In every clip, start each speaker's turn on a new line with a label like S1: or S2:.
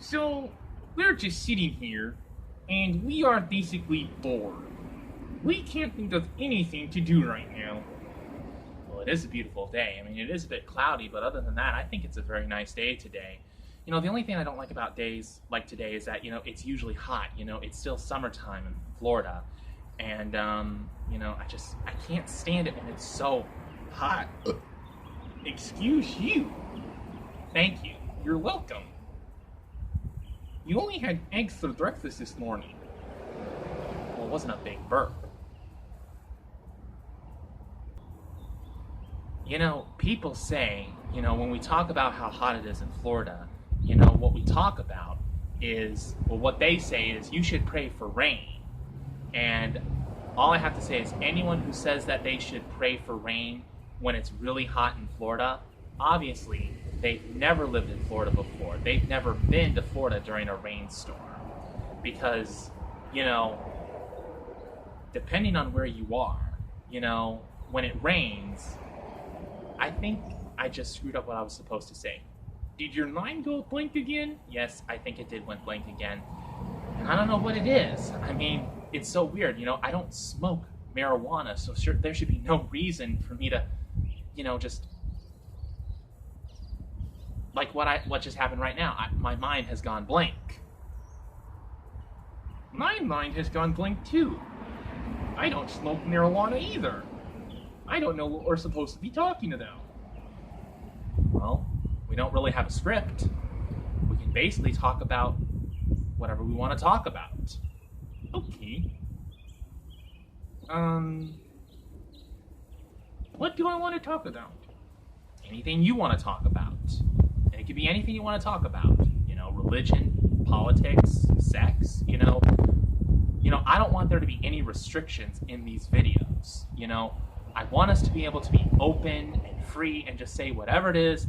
S1: So, we're just sitting here, and we are basically bored. We can't think of anything to do right now. Well, it is a beautiful day. I mean, it is a bit cloudy, but other than that, I think it's a very nice day today. The only thing I don't like about days like today is that, it's usually hot. It's still summertime in Florida. And, I can't stand it when it's so hot. Excuse you. Thank you. You're welcome. You only had eggs for breakfast this morning. Well, it wasn't a big burp. People say, when we talk about how hot it is in Florida, what we talk about is, well, what they say is you should pray for rain. And all I have to say is anyone who says that they should pray for rain when it's really hot in Florida, obviously they've never lived in Florida before. They've never been to Florida during a rainstorm. Because, depending on where you are, when it rains, I think I just screwed up what I was supposed to say. Did your line go blank again? Yes, I think it did went blank again. And I don't know what it is. I mean, it's so weird. I don't smoke marijuana, so there should be no reason for me to, just like what just happened right now. My mind has gone blank. My mind has gone blank too. I don't smoke marijuana either. I don't know what we're supposed to be talking about. Well, we don't really have a script. We can basically talk about whatever we want to talk about. Okay. What do I want to talk about? Anything you want to talk about. And it could be anything you want to talk about. Religion, politics, sex, I don't want there to be any restrictions in these videos. I want us to be able to be open and free and just say whatever it is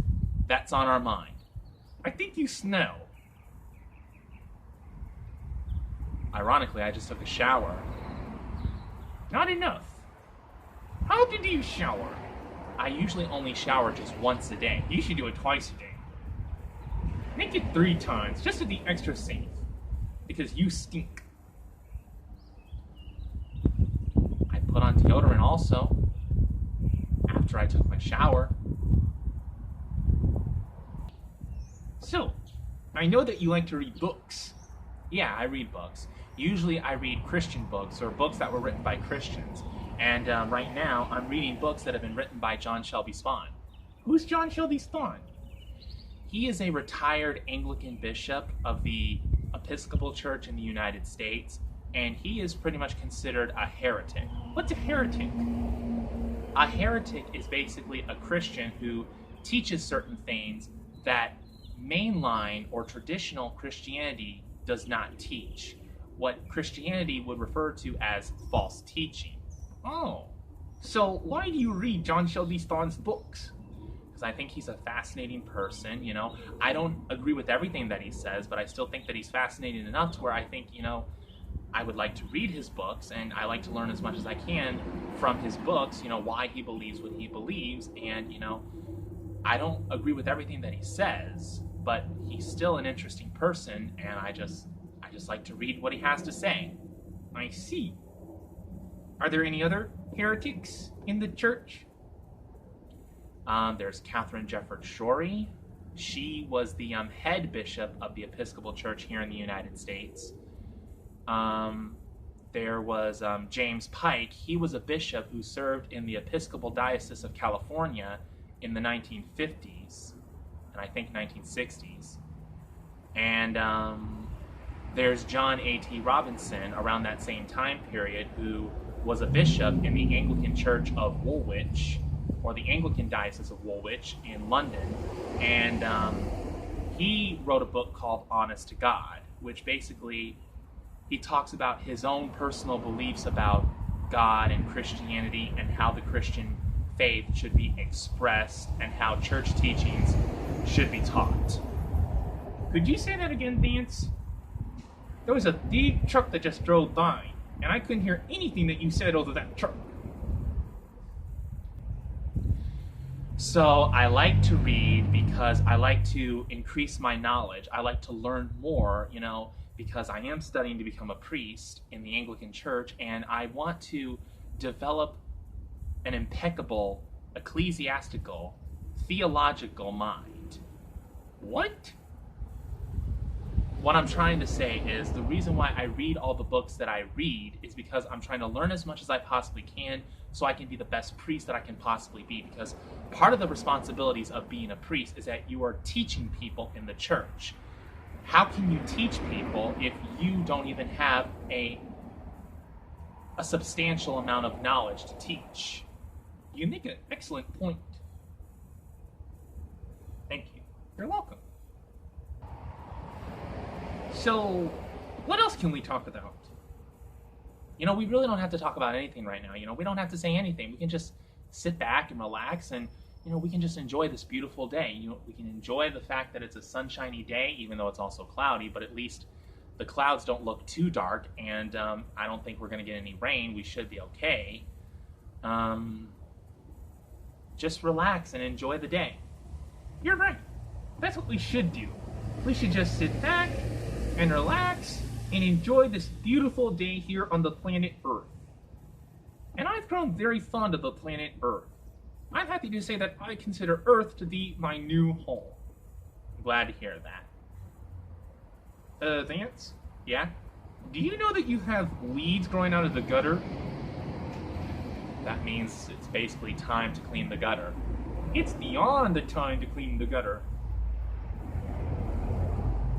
S1: that's on our mind. I think you smell. Ironically, I just took a shower. Not enough. How did you shower? I usually only shower just once a day. You should do it twice a day. Make it 3 times, just to be extra safe. Because you stink. I put on deodorant also. After I took my shower. So, I know that you like to read books. Yeah, I read books. Usually I read Christian books or books that were written by Christians. And right now I'm reading books that have been written by John Shelby Spahn. Who's John Shelby Spahn? He is a retired Anglican bishop of the Episcopal Church in the United States, and he is pretty much considered a heretic. What's a heretic? A heretic is basically a Christian who teaches certain things that mainline or traditional Christianity does not teach. What Christianity would refer to as false teaching. Oh, so why do you read John Shelby Spahn's books? Because I think he's a fascinating person, I don't agree with everything that he says, but I still think that he's fascinating enough to where I think, I would like to read his books, and I like to learn as much as I can from his books, why he believes what he believes, and, I don't agree with everything that he says, but he's still an interesting person, and I just like to read what he has to say. I see. Are there any other heretics in the church? There's Catherine Jefferts Schori. She was the head bishop of the Episcopal Church here in the United States. There was James Pike. He was a bishop who served in the Episcopal Diocese of California in the 1950s, and I think 1960s. And there's John A.T. Robinson around that same time period, who was a bishop in the Anglican Church of Woolwich, or the Anglican Diocese of Woolwich in London, and he wrote a book called Honest to God, which basically he talks about his own personal beliefs about God and Christianity and how the Christian faith should be expressed and how church teachings should be taught. Could you say that again, Vance? There was a big truck that just drove by, and I couldn't hear anything that you said over that truck. So I like to read because I like to increase my knowledge. I like to learn more, because I am studying to become a priest in the Anglican Church, and I want to develop an impeccable ecclesiastical, theological mind. What? What I'm trying to say is the reason why I read all the books that I read is because I'm trying to learn as much as I possibly can so I can be the best priest that I can possibly be. Because part of the responsibilities of being a priest is that you are teaching people in the church. How can you teach people if you don't even have a substantial amount of knowledge to teach? You make an excellent point. Thank you. You're welcome. So, what else can we talk about? We really don't have to talk about anything right now. We don't have to say anything. We can just sit back and relax and, we can just enjoy this beautiful day. We can enjoy the fact that it's a sunshiny day, even though it's also cloudy, but at least the clouds don't look too dark, and I don't think we're going to get any rain. We should be okay. Just relax and enjoy the day. You're right. That's what we should do. We should just sit back and relax and enjoy this beautiful day here on the planet Earth. And I've grown very fond of the planet Earth. I'm happy to say that I consider Earth to be my new home. I'm glad to hear that. Vance? Yeah? Do you know that you have weeds growing out of the gutter? That means it's basically time to clean the gutter. It's beyond the time to clean the gutter.